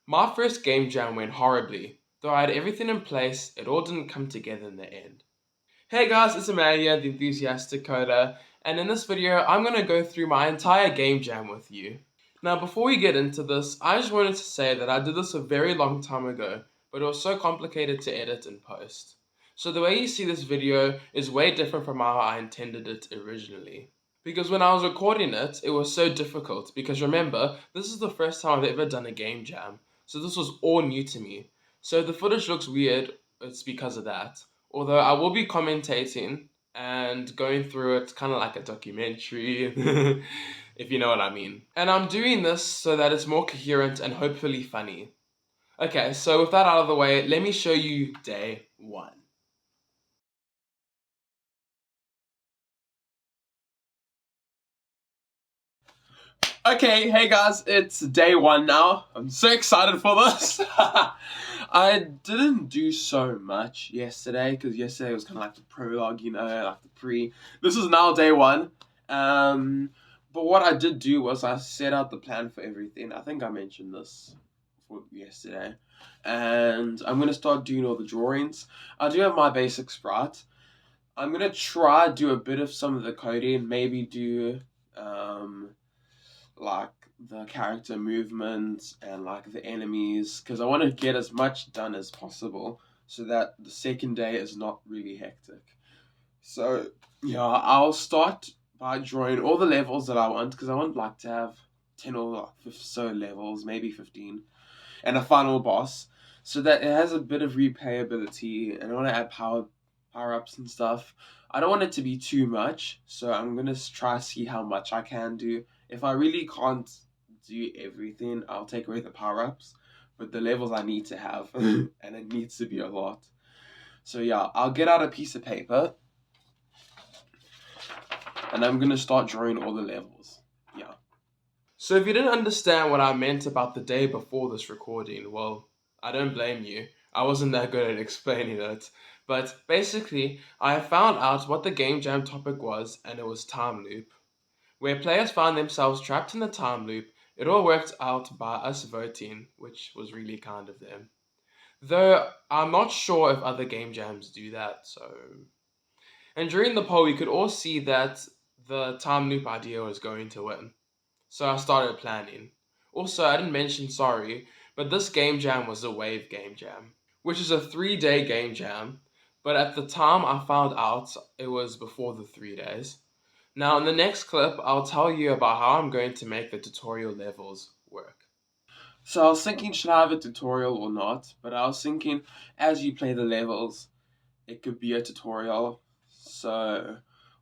My first game jam went horribly. Though I had everything in place, it all didn't come together in the end. Hey guys, it's Emmanuel, the Enthusiastic Coder, and in this video, I'm going to go through my entire game jam with you. Now, before we get into this, I just wanted to say that I did this a very long time ago, but it was so complicated to edit and post. So the way you see this video is way different from how I intended it originally. Because when I was recording it, it was so difficult, because remember, this is the first time I've ever done a game jam, so this was all new to me. So if the footage looks weird, it's because of that. Although I will be commentating and going through it kind of like a documentary, if you know what I mean. And I'm doing this so that it's more coherent and hopefully funny. Okay, so with that out of the way, let me show you day one. Okay, hey guys, it's day one now. I'm so excited for this. I didn't do so much yesterday because yesterday was kind of like the prologue, like the pre. This is now day one. But what I did do was I set out the plan for everything. I think I mentioned this for yesterday. And I'm going to start doing all the drawings. I do have my basics right. I'm going to try do a bit of some of the coding, maybe do like the character movements and like the enemies, because I want to get as much done as possible so that the second day is not really hectic. So yeah, I'll start by drawing all the levels that I want, because I want like to have 10 or so levels, maybe 15, and a final boss, so that it has a bit of replayability. And I want to add power-ups and stuff. I don't want it to be too much, so I'm gonna try see how much I can do. If I really can't do everything, I'll take away the power-ups, but the levels I need to have, and it needs to be a lot. So yeah, I'll get out a piece of paper, and I'm gonna start drawing all the levels. Yeah. So if you didn't understand what I meant about the day before this recording, well, I don't blame you. I wasn't that good at explaining it. But basically, I found out what the game jam topic was, and it was time loop. Where players found themselves trapped in the time loop, it all worked out by us voting, which was really kind of them. Though I'm not sure if other game jams do that, so. And during the poll, we could all see that the time loop idea was going to win. So I started planning. Also, I didn't mention sorry, but this game jam was a wave game jam, which is a 3-day game jam, but at the time I found out it was before the 3 days. Now in the next clip, I'll tell you about how I'm going to make the tutorial levels work. So I was thinking, should I have a tutorial or not? But I was thinking, as you play the levels, it could be a tutorial. So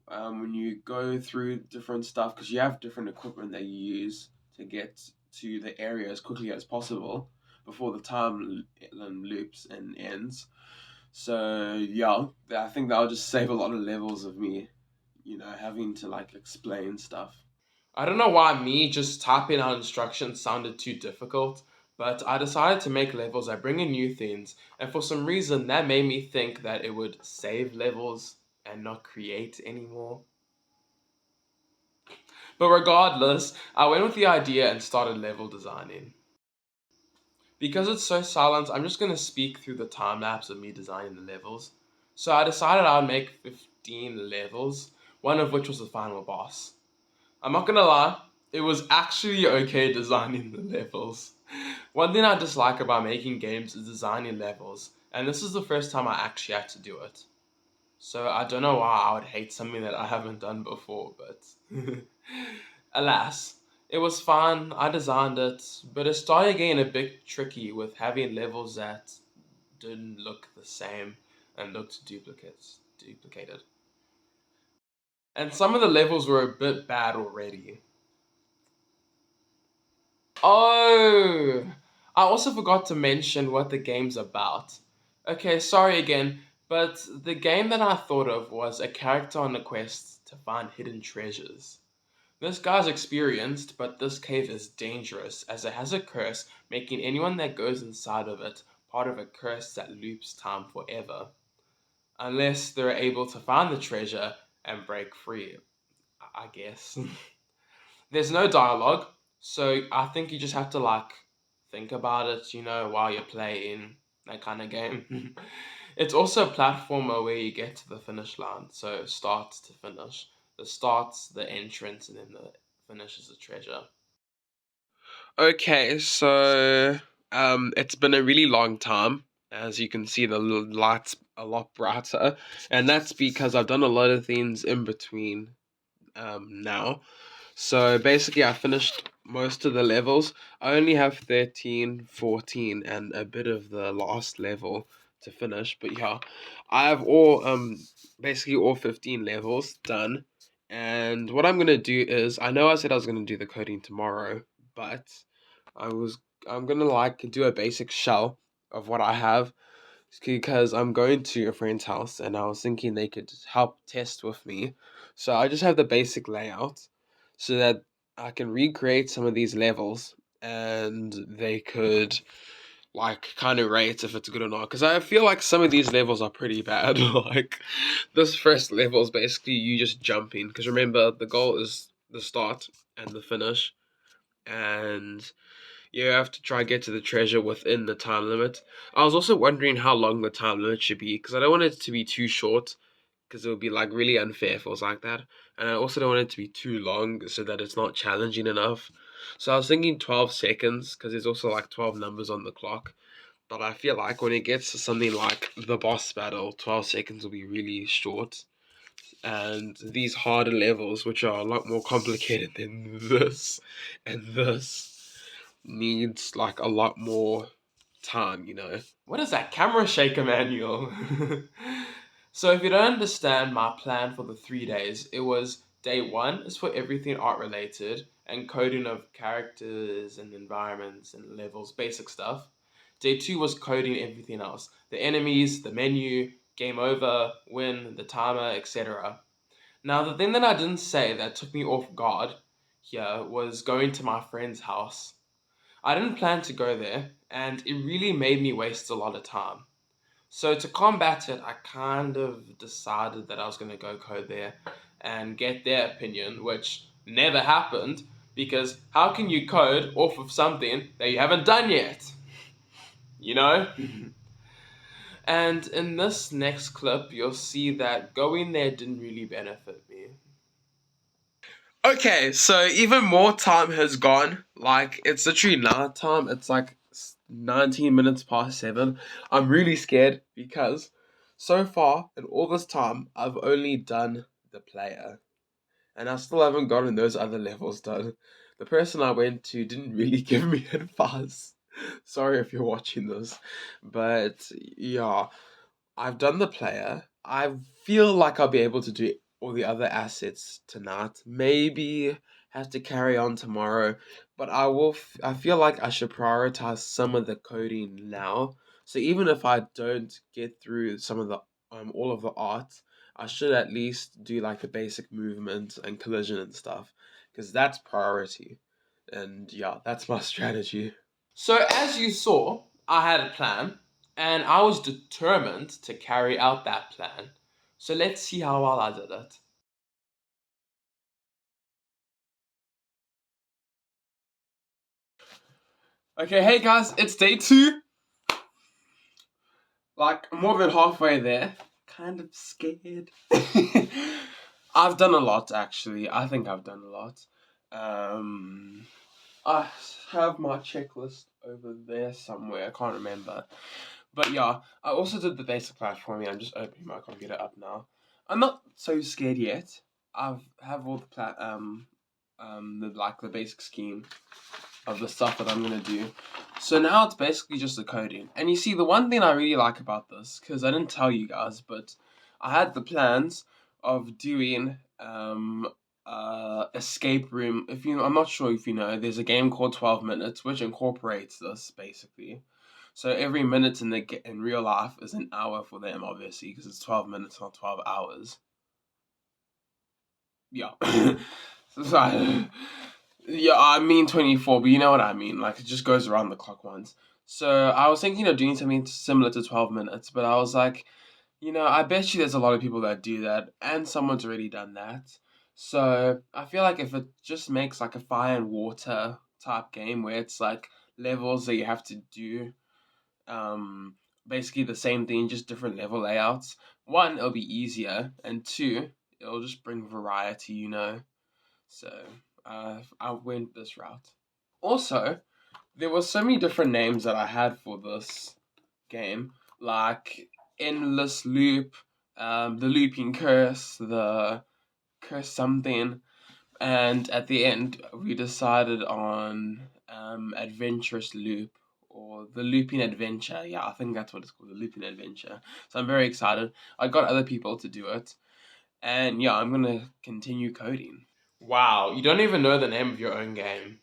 when you go through different stuff, because you have different equipment that you use to get to the area as quickly as possible before the time loops and ends. So yeah, I think that'll just save a lot of levels of me, having to like explain stuff. I don't know why me just typing out instructions sounded too difficult, but I decided to make levels that bring in new things, and for some reason that made me think that it would save levels and not create anymore. But regardless, I went with the idea and started level designing. Because it's so silent, I'm just going to speak through the time lapse of me designing the levels. So I decided I would make 15 levels, one of which was the final boss. I'm not gonna lie, it was actually okay designing the levels. One thing I dislike about making games is designing levels, and this is the first time I actually had to do it. So I don't know why I would hate something that I haven't done before, but alas, it was fun, I designed it, but it started getting a bit tricky with having levels that didn't look the same and looked duplicated. And some of the levels were a bit bad already. Oh, I also forgot to mention what the game's about. Okay, sorry again, but the game that I thought of was a character on a quest to find hidden treasures. This guy's experienced, but this cave is dangerous as it has a curse, making anyone that goes inside of it part of a curse that loops time forever. Unless they're able to find the treasure and break free, I guess. There's no dialogue, so I think you just have to think about it, while you're playing that kind of game. It's also a platformer where you get to the finish line, so start to finish. The start's the entrance, and then the finish is the treasure. Okay, so it's been a really long time. As you can see, the light's a lot brighter, and that's because I've done a lot of things in between now. So basically, I finished most of the levels. I only have 13, 14, and a bit of the last level to finish. But yeah, I have basically all 15 levels done. And what I'm gonna do is, I know I said I was gonna do the coding tomorrow, but I was I'm gonna like do a basic shell of what I have because I'm going to a friend's house and I was thinking they could help test with me. So I just have the basic layout so that I can recreate some of these levels and they could like kind of rate if it's good or not. Because I feel like some of these levels are pretty bad. Like this first level is basically you just jumping. Because remember, the goal is the start and the finish. And you have to try get to the treasure within the time limit. I was also wondering how long the time limit should be because I don't want it to be too short because it would be like really unfair if it was like that. And I also don't want it to be too long so that it's not challenging enough. So I was thinking 12 seconds because there's also like 12 numbers on the clock. But I feel like when it gets to something like the boss battle, 12 seconds will be really short. And these harder levels, which are a lot more complicated than this and this, needs like a lot more time. What is that camera shake, Emmanuel? So, if you don't understand my plan for the 3 days, it was day one is for everything art related and coding of characters and environments and levels, basic stuff. Day two was coding everything else, the enemies, the menu, game over, win, the timer, etc. Now, the thing that I didn't say that took me off guard here was going to my friend's house. I didn't plan to go there, and it really made me waste a lot of time. So, to combat it, I kind of decided that I was going to go code there and get their opinion, which never happened because how can you code off of something that you haven't done yet? You know? And in this next clip, you'll see that going there didn't really benefit me. Okay, so even more time has gone. Like, it's literally night time. It's like 19 minutes past 7. I'm really scared because so far, in all this time, I've only done the player. And I still haven't gotten those other levels done. The person I went to didn't really give me advice. Sorry if you're watching this. But yeah, I've done the player. I feel like I'll be able to do all the other assets tonight. Maybe have to carry on tomorrow, but I will. I feel like I should prioritize some of the coding now. So even if I don't get through some of the all of the art, I should at least do like the basic movement and collision and stuff, because that's priority. And yeah, that's my strategy. So, as you saw, I had a plan, and I was determined to carry out that plan. So, let's see how well I did it. Okay, hey guys, it's day two. Like, more than halfway there. Kind of scared. I've done a lot, actually. I think I've done a lot. Um, I have my checklist over there somewhere. I can't remember. But yeah, I also did the basic platforming. I'm just opening my computer up now. I'm not so scared yet. I've have all the the basic scheme of the stuff that I'm gonna do. So now it's basically just the coding. And you see, the one thing I really like about this, because I didn't tell you guys, but I had the plans of doing escape room. I'm not sure if you know, there's a game called 12 Minutes, which incorporates this basically. So every minute in real life is an hour for them, obviously, because it's 12 minutes, not 12 hours. Yeah. So, yeah, I mean 24, but you know what I mean. Like, it just goes around the clock once. So I was thinking of doing something similar to 12 minutes, but I was like, I bet you there's a lot of people that do that, and someone's already done that. So I feel like if it just makes like a fire and water type game where it's like levels that you have to do. Um, Basically the same thing, just different level layouts. One, it'll be easier, and two, it'll just bring variety, you know. So I went this route. Also, there were so many different names that I had for this game, like Endless Loop, the Looping Curse, the Curse something, and at the end we decided on Adventurous Loop or the Looping Adventure. Yeah, I think that's what it's called, the Looping Adventure. So I'm very excited. I got other people to do it, and yeah, I'm gonna continue coding. Wow, you don't even know the name of your own game.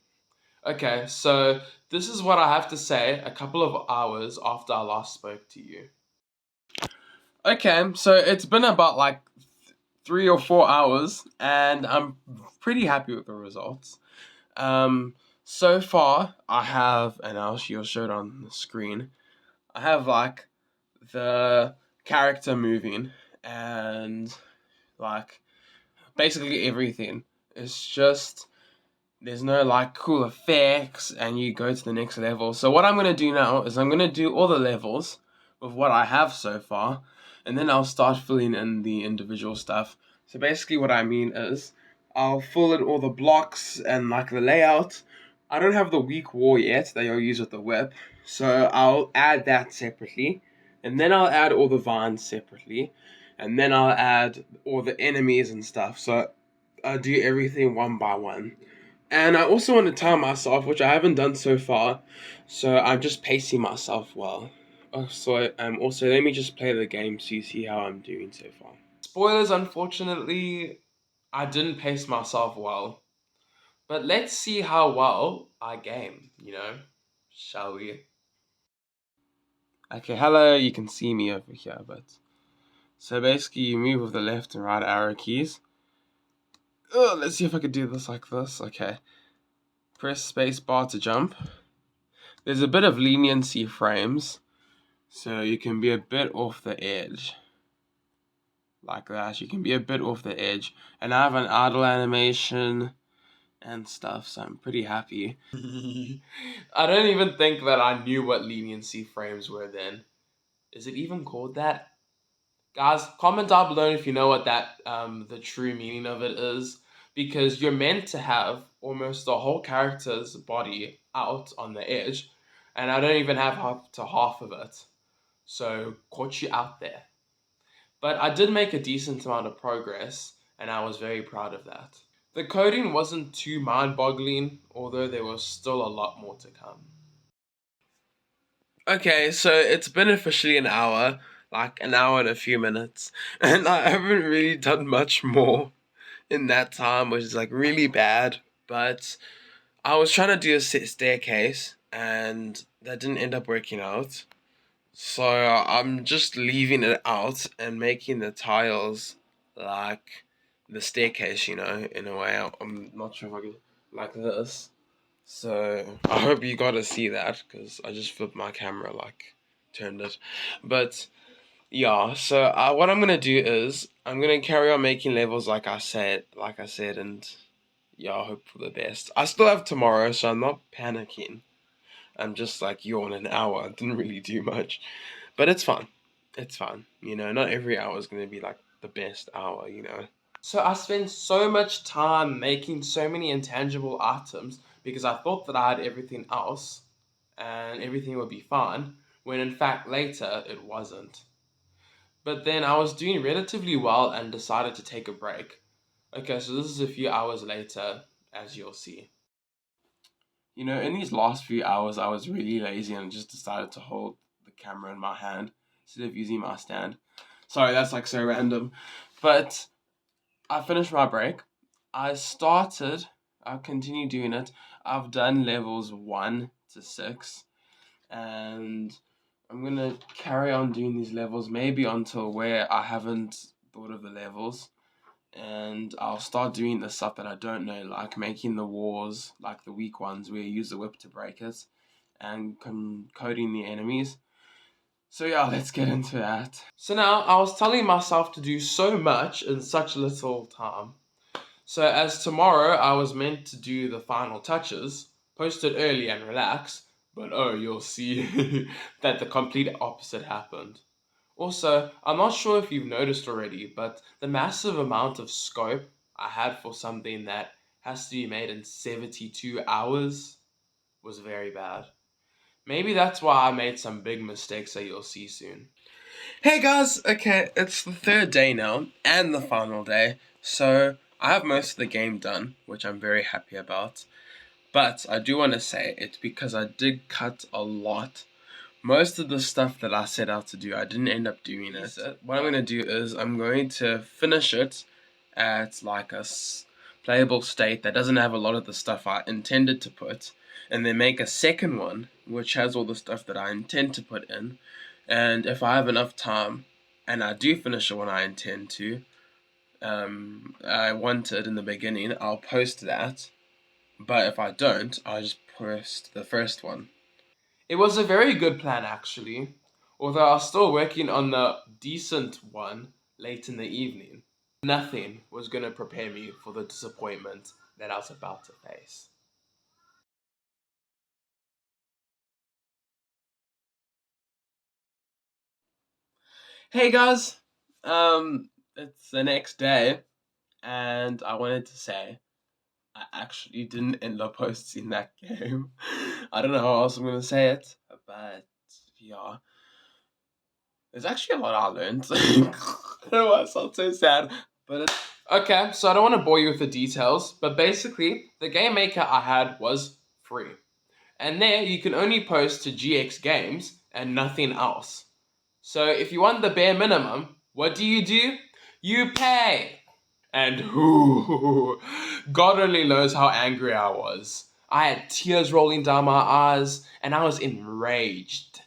Okay, so this is what I have to say a couple of hours after I last spoke to you. Okay, so it's been about like 3 or 4 hours, and I'm pretty happy with the results. Um, so far, I have, and I'll show it on the screen. I have like the character moving, and like basically everything. It's just there's no like cool effects, and you go to the next level. So what I'm gonna do now is I'm gonna do all the levels with what I have so far, and then I'll start filling in the individual stuff. So basically what I mean is I'll fill in all the blocks and like the layout. I don't have the weak wall yet that you'll use with the whip, so I'll add that separately, and then I'll add all the vines separately, and then I'll add all the enemies and stuff. So I'll do everything one by one. And I also want to time myself, which I haven't done so far. So I'm just pacing myself well. Also, let me just play the game so you see how I'm doing so far. Spoilers, unfortunately, I didn't pace myself well. But let's see how well I game, you know? Shall we? Okay, hello, you can see me over here, but... So basically, you move with the left and right arrow keys. Let's see if I could do this like this. Okay. Press space bar to jump. There's a bit of leniency frames, so you can be a bit off the edge. Like that, you can be a bit off the edge. And I have an idle animation and stuff, so I'm pretty happy. I don't even think that I knew what leniency frames were then. Is it even called that? Guys, comment down below if you know what that the true meaning of it is, because you're meant to have almost the whole character's body out on the edge, and I don't even have half of it. So caught you out there. But I did make a decent amount of progress, and I was very proud of that. The coding wasn't too mind-boggling, although there was still a lot more to come. Okay, so it's been officially an hour, like an hour and a few minutes, and I haven't really done much more in that time, which is like really bad. But I was trying to do a staircase, and that didn't end up working out. So I'm just leaving it out and making the tiles like the staircase, you know, in a way. I'm not sure if I can, like this. So I hope you got to see that, because I just flipped my camera, like turned it. But yeah, so what I'm gonna do is I'm gonna carry on making levels like I said, and yeah, I hope for the best. I still have tomorrow, so I'm not panicking. I'm just like yawn an hour. I didn't really do much, but it's fine. It's fine. You know, not every hour is gonna be like the best hour. You know. So I spent so much time making so many intangible items because I thought that I had everything else and everything would be fine, when in fact later it wasn't. But then I was doing relatively well and decided to take a break. Okay, so this is a few hours later, as you'll see. You know, in these last few hours, I was really lazy and just decided to hold the camera in my hand instead of using my stand. Sorry, that's like so random. But I finished my break. I continued doing it. I've done levels 1 to 6, and I'm gonna carry on doing these levels maybe until where I haven't thought of the levels, and I'll start doing the stuff that I don't know, like making the wars, like the weak ones where you use the whip to break it, and coding the enemies. So yeah, let's get into that. So now, I was telling myself to do so much in such little time. So as tomorrow I was meant to do the final touches, post it early and relax, But oh, you'll see that the complete opposite happened. Also, I'm not sure if you've noticed already, but the massive amount of scope I had for something that has to be made in 72 hours was very bad. Maybe that's why I made some big mistakes that you'll see soon. Hey guys, okay, it's the third day now, and the final day, so I have most of the game done, which I'm very happy about. But I do want to say it's because I did cut a lot. Most of the stuff that I set out to do, I didn't end up doing it. What I'm going to do is I'm going to finish it at like a playable state that doesn't have a lot of the stuff I intended to put, and then make a second one which has all the stuff that I intend to put in. And if I have enough time and I do finish the one I intend to, I wanted in the beginning, I'll post that. But if I don't, I'll just post the first one. It was a very good plan, actually, although I was still working on the decent one late in the evening. Nothing was going to prepare me for the disappointment that I was about to face. Hey guys, it's the next day, and I wanted to say I actually didn't end up posting that game. I don't know how else I'm gonna say it, but yeah, there's actually a lot I learned. I don't know why it sounds so sad, but okay. So I don't want to bore you with the details, but basically, the GameMaker I had was free, and there you can only post to GX Games and nothing else. So if you want the bare minimum, what do? You pay. And who? God only knows how angry I was. I had tears rolling down my eyes, and I was enraged.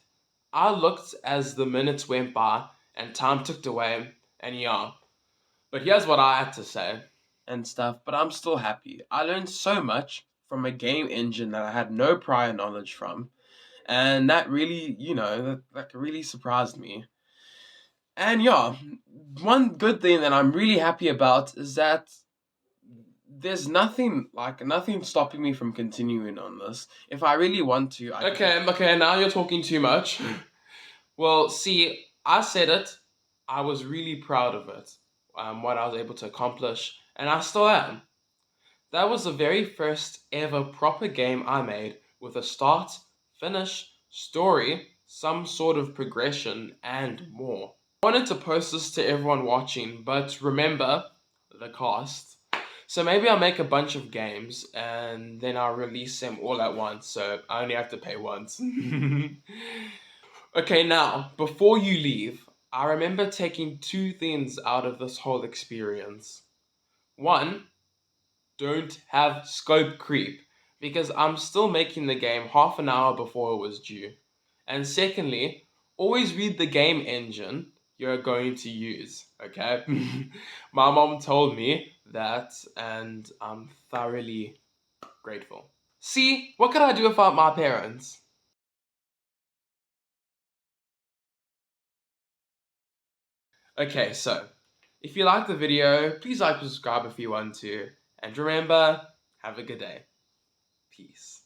I looked as the minutes went by, and time ticked away, and yeah. But here's what I had to say and stuff, but I'm still happy. I learned so much from a game engine that I had no prior knowledge from, and that really, that really surprised me. And yeah, one good thing that I'm really happy about is that there's nothing stopping me from continuing on this. If I really want to, I Okay, now you're talking too much. Well, see, I said it. I was really proud of it, what I was able to accomplish, and I still am. That was the very first ever proper game I made with a start, finish, story, some sort of progression, and more. I wanted to post this to everyone watching, but remember the cost. So maybe I'll make a bunch of games and then I'll release them all at once, so I only have to pay once. Okay, now, before you leave, I remember taking two things out of this whole experience. One, don't have scope creep, because I'm still making the game half an hour before it was due. And secondly, always read the game engine you're going to use, okay? My mom told me that, and I'm thoroughly grateful. See, what could I do without my parents? Okay, so if you like the video, please like and subscribe if you want to. And remember, have a good day. Peace.